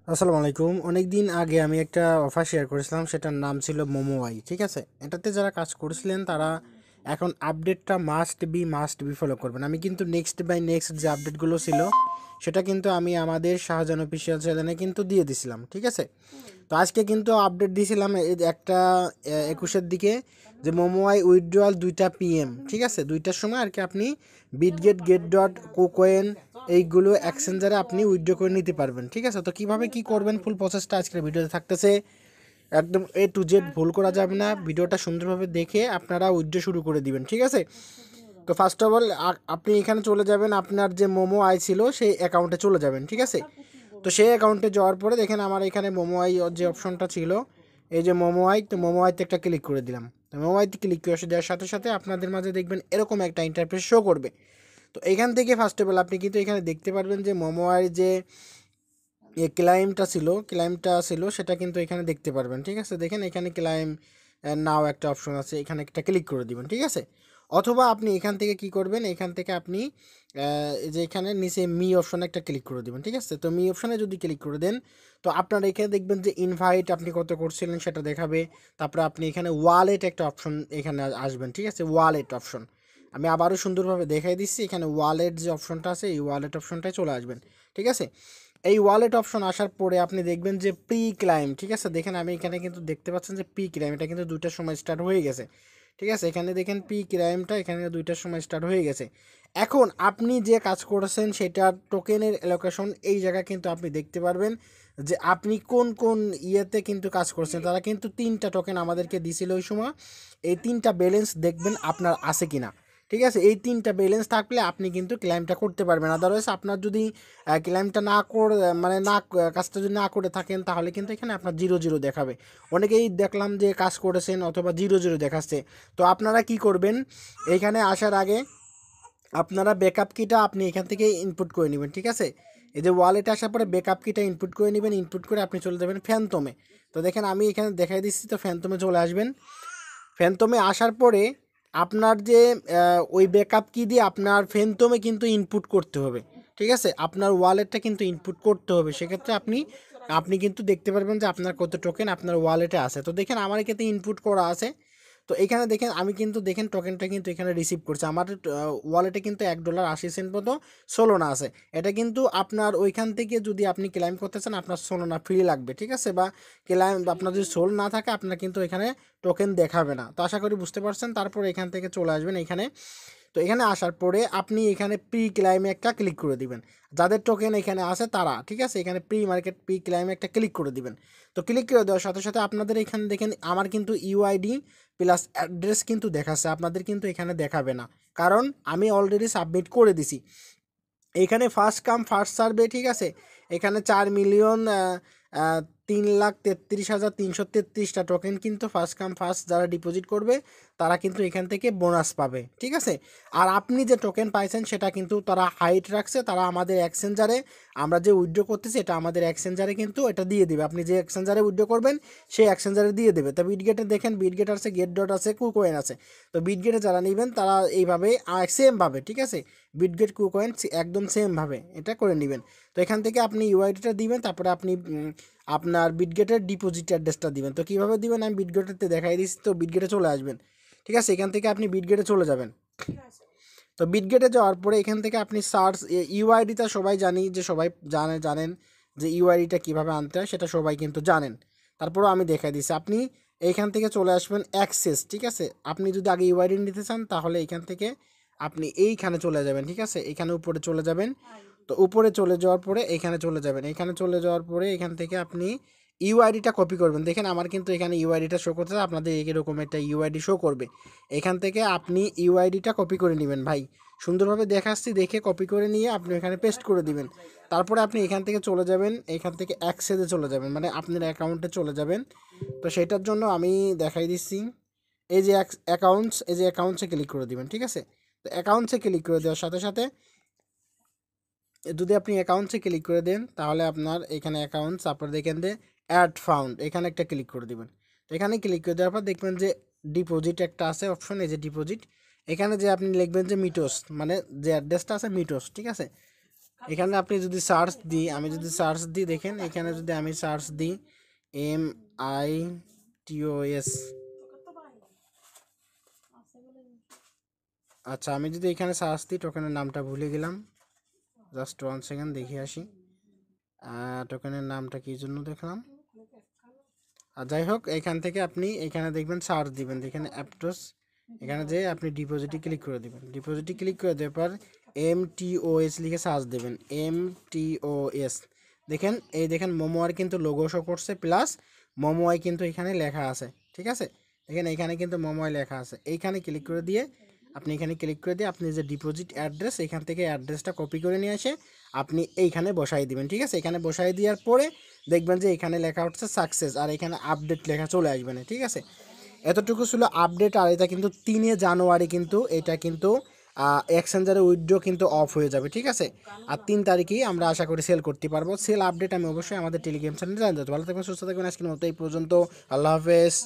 আসসালামু আলাইকুম। অনেক দিন আগে আমি একটা অফার শেয়ার করেছিলাম, সেটার নাম ছিল মোমোআই। ঠিক আছে, এটাতে যারা কাজ করেছিলেন তারা এখন আপডেটটা মাস্ট বি ফলো করবেন। আমি কিন্তু নেক্সট বাই নেক্সট যে আপডেটগুলো ছিল সেটা কিন্তু আমি আমাদের শাহজাহান অফিসিয়াল চ্যানেলে কিন্তু দিয়ে দিছিলাম। ঠিক আছে, তো আজকে কিন্তু আপডেট দিয়েছিলাম এই যে একটা 21-এর দিকে, যে মোমোআই উইথড্রয়াল 2টা PM, ঠিক আছে, 2টার সময় আর কি আপনি bitget.get.cocoin এইগুলো এক্সচেঞ্জারে আপনি উইথড্র করে নিতে পারবেন। ঠিক আছে, তো কিভাবে কি করবেন ফুল প্রসেসটা আজকের ভিডিওতে থাকতেছে। একদম A to Z, ভুল করা যাবে না। ভিডিওটা সুন্দরভাবে দেখে আপনারা উইথড্র শুরু করে দিবেন। ঠিক আছে, তো ফার্স্ট অফ অল আপনি এখানে চলে যাবেন, আপনার যে মোমো আই ছিল সেই অ্যাকাউন্টে চলে যাবেন। ঠিক আছে, তো সেই অ্যাকাউন্টে যাওয়ার পরে দেখেন আমার এখানে মোমো আই যে অপশনটা ছিল, এই যে মোমো আই, তো মোমো আইতে একটা ক্লিক করে দিলাম। তো মোমো আইতে ক্লিক করে দেওয়ার সাথে সাথে আপনাদের মাঝে দেখবেন এরকম একটা ইন্টারফেস শো করবে। তো এখান থেকে ফার্স্ট অফ অল আপনি কিন্তু এখানে দেখতে পারবেন যে মোমো আই যে ক্লাইমটা ছিল সেটা কিন্তু এখানে দেখতে পারবেন। ঠিক আছে, দেখেন এখানে ক্লাইম নাও একটা অপশন আছে, এখানে একটা ক্লিক করে দিবেন। ঠিক আছে, অথবা আপনি এখান থেকে কি করবেন, এখান থেকে আপনি এই যে এখানে নিচে মি অপশনে একটা ক্লিক করে দিবেন। ঠিক আছে, তো মি অপশনে যদি ক্লিক করে দেন তো আপনার এখানে দেখবেন যে ইনভাইট আপনি কত করছিলেন সেটা দেখাবে। তারপরে আপনি এখানে ওয়ালেট একটা অপশন এখানে আসবেন। ঠিক আছে, ওয়ালেট অপশন আমি আবারও সুন্দরভাবে দেখাই দিচ্ছি। এখানে ওয়ালেট যে অপশনটা আছে এই ওয়ালেট অপশনটায় চলে আসবেন। ঠিক আছে, এই ওয়ালেট অপশন আসার পরে আপনি দেখবেন যে প্রি ক্লাইম। ঠিক আছে, দেখেন আমি এখানে কিন্তু দেখতে পাচ্ছেন যে প্রি ক্লাইম এটা কিন্তু 2টার সময় স্টার্ট হয়ে গেছে। ঠিক আছে, এখানে দেখেন প্রি ক্লাইমটা এখানে 2টার সময় স্টার্ট হয়ে গেছে। এখন আপনি যে কাজ করেছেন সেটার টোকেনের অ্যালোকেশন এই জায়গা কিন্তু আপনি দেখতে পারবেন যে আপনি কোন কোন ইয়েতে কিন্তু কাজ করছেন। তারা কিন্তু 3টা টোকেন আমাদেরকে দিছিল ওই সময়। এই 3টা ব্যালেন্স দেখবেন আপনার আছে কিনা। ঠিক আছে, এই 3টা ব্যালেন্স থাকলে আপনি কিন্তু ক্লেমটা করতে পারবেন। আদারওয়াইজ আপনার যদি ক্লেমটা না করে মানে না কাজটা যদি না করে থাকেন তাহলে কিন্তু এখানে আপনার 0 0 দেখাবে। অনেকেই দেখলাম যে কাজ করেছেন অথবা 0 0 দেখাচ্ছে। তো আপনারা কি করবেন, এইখানে আসার আগে আপনারা ব্যাকআপ কিটা আপনি এখান থেকে ইনপুট করে নেবেন। ঠিক আছে, এই যে ওয়ালেটে আসার পরে ব্যাকআপ কিটা ইনপুট করে নেবেন। ইনপুট করে আপনি চলে যাবেন ফ্যানতমে। তো দেখেন আমি এখানে দেখাই দিচ্ছি, তো ফ্যানতমে চলে আসবেন। ফ্যানতমে আসার পরে আপনার যে ওই ব্যাকআপ কি দিয়ে আপনার ফ্যানতমে কিন্তু ইনপুট করতে হবে। ঠিক আছে, আপনার ওয়ালেটটা কিন্তু ইনপুট করতে হবে। সেক্ষেত্রে আপনি আপনি কিন্তু দেখতে পারবেন যে আপনার কত টোকেন আপনার ওয়ালেটে আছে। তো দেখেন আমার এখানে ইনপুট করা আছে। তো এখানে দেখেন আমি কিন্তু দেখেন টোকেনটা কিন্তু এখানে রিসিভ করছি। আমার ওয়ালেটে কিন্তু $1.80 মতো সোলোনা আছে। এটা কিন্তু আপনার ওইখান থেকে যদি আপনি ক্লাইম করতে চান আপনার সোলোনা ফ্রি লাগবে। ঠিক আছে, বা ক্লাইম আপনার যদি সোল না থাকে আপনার কিন্তু এখানে টোকেন দেখাবে না। তো আশা করি বুঝতে পারছেন। তারপর এখান থেকে চলে আসবেন এখানে। তো এখানে আসার পরে আপনি এখানে প্রি ক্লাইমে একটা ক্লিক করে দিবেন। যাদের টোকেন এখানে আছে তারা, ঠিক আছে, এখানে প্রি মার্কেট প্রি ক্লাইমে একটা ক্লিক করে দিবেন। তো ক্লিক করে দেওয়ার সাথে সাথে আপনাদের এখানে দেখেন আমার কিন্তু ইউআইডি প্লাস অ্যাড্রেস কিন্তু দেখাচ্ছে, আপনাদের কিন্তু এখানে দেখাবে না, কারণ আমি অলরেডি সাবমিট করে দিছি। এখানে ফার্স্ট কাম ফার্স্ট সার্ভে। ঠিক আছে, এখানে 4,03,33,333টা টোকেন কিন্তু ফার্স্ট কাম ফার্স্ট যারা ডিপোজিট করবে তারা কিন্তু এখান থেকে বোনাস পাবে। ঠিক আছে, আর আপনি যে টোকেন পাইছেন সেটা কিন্তু তারা হাইট রাখছে, তারা আমাদের এক্সচেঞ্জারে আমরা যে উইথড্র করতেছি এটা আমাদের এক্সচেঞ্জারে কিন্তু এটা দিয়ে দেবে। আপনি যে এক্সচেঞ্জারে উইথড্র করবেন সেই এক্সচেঞ্জারে দিয়ে দেবে। তো বিটগেটে দেখেন বিটগেট আছে, গেট ডট আছে, কুকয়েন আছে। তো বিটগেটে যারা নেবেন তারা এইভাবে সেমভাবে, ঠিক আছে, বিটগেট কুকয়েন একদম সেমভাবে এটা করে নেবেন। তো এখান থেকে আপনি ইউআইডিটা দিবেন, তারপরে আপনি আপনার বিটগেটের ডিপোজিট অ্যাড্রেসটা দিবেন। তো কীভাবে দিবেন আমি বিটগেটেতে দেখাই দিচ্ছি। তো বিটগেটে চলে আসবেন। ঠিক আছে, এখান থেকে আপনি বিটগেটে চলে যাবেন। তো বিটগেটে যাওয়ার পরে এখান থেকে আপনি সার্চ ইউআইডিটা সবাই জানি যে সবাই জানেন যে ইউআইডিটা কীভাবে আনতে হয় সেটা সবাই কিন্তু জানেন। তারপরেও আমি দেখাই দিচ্ছি। আপনি এইখান থেকে চলে আসবেন অ্যাক্সেস। ঠিক আছে, আপনি যদি আগে ইউআইডি নিতে চান তাহলে এখান থেকে আপনি এইখানে চলে যাবেন। ঠিক আছে, এখানে উপরে চলে যাবেন। তো উপরে চলে যাওয়ার পরে এখানে চলে যাবেন। এখানে চলে যাওয়ার পরে এখান থেকে আপনি ইউআইডিটা কপি করবেন। দেখেন আমার কিন্তু এখানে ইউআইডিটা শো করতেছে, আপনাদের এরকম একটা ইউআইডি শো করবে। এখান থেকে আপনি ইউআইডিটা কপি করে নেবেন ভাই। সুন্দরভাবে দেখাচ্ছি, দেখে কপি করে নিয়ে আপনি এখানে পেস্ট করে দিবেন। তারপরে আপনি এখান থেকে চলে যাবেন, এখান থেকে অ্যাক্সেসে চলে যাবেন, মানে আপনার অ্যাকাউন্টে চলে যাবেন। তো সেটার জন্য আমি দেখাই দিচ্ছি। এই যে অ্যাকাউন্টস, এই যে অ্যাকাউন্টসে ক্লিক করে দিবেন। ঠিক আছে, তো অ্যাকাউন্টসে ক্লিক করে দেওয়ার সাথে সাথে যদি আপনি অ্যাকাউন্টসে ক্লিক করে দেন তাহলে আপনার এখানে অ্যাকাউন্টস, তারপরে দেখেন যে অ্যাড ফাউন্ড, এখানে একটা ক্লিক করে দিবেন। তো এখানে ক্লিক করে দেওয়ার পর দেখবেন যে ডিপোজিট একটা আছে অপশন, এই যে ডিপোজিট। এখানে যে আপনি লিখবেন যে মিটোস, মানে যে অ্যাড্রেসটা আছে মিটোস। ঠিক আছে, এখানে আপনি যদি সার্চ দিই, আমি যদি সার্চ দিই, দেখেন এখানে যদি আমি সার্চ দিই MITOS, আচ্ছা আমি যদি এখানে সার্চ দিই, টোকেনের নামটা ভুলে গেলাম, জাস্ট 1 সেকেন্ড দেখে আসি টোকেনের নামটা কী জন্য দেখলাম। আর যাই হোক, এখান থেকে আপনি এখানে দেখবেন সার্চ দিবেন, দেখেন অ্যাপটোস, এখানে যে আপনি ডিপোজিটে ক্লিক করে দেবেন, ডিপোজিটে ক্লিক করে দেওয়ার পর MTOS লিখে সার্চ দেবেন, MTOS। দেখেন এই দেখেন মোমোয়ার কিন্তু লোগো শো করছে, প্লাস মোমোয়াই কিন্তু এখানে লেখা আছে, ঠিক আছে। দেখেন এখানে কিন্তু মোমোয়াই লেখা আছে, এইখানে ক্লিক করে দিয়ে আপনি এখানে ক্লিক করে দিয়ে আপনি যে ডিপোজিট অ্যাড্রেস, এখান থেকে অ্যাড্রেসটা কপি করে নিয়ে এসে আপনি এইখানে বসাই দিবেন, ঠিক আছে। এখানে বসাই দেওয়ার পরে দেখবেন যে এখানে লেখা হচ্ছে সাকসেস, আর এখানে আপডেট লেখা চলে আসবে না, ঠিক আছে। এতটুকু ছিল আপডেট। আর এটা কিন্তু 3 জানুয়ারি কিন্তু এটা কিন্তু এক্সচেঞ্জারে উইথড্র কিন্তু অফ হয়ে যাবে, ঠিক আছে। আর 3 তারিখেই আমরা আশা করি সেল করতে পারবো। সেল আপডেট আমি অবশ্যই আমাদের টেলিগ্রাম চ্যানেলে জানিয়ে দেবো। ভালো থাকবেন, সুস্থ থাকবেন, আজকের মতো এই পর্যন্ত। আল্লাহ হাফেজ।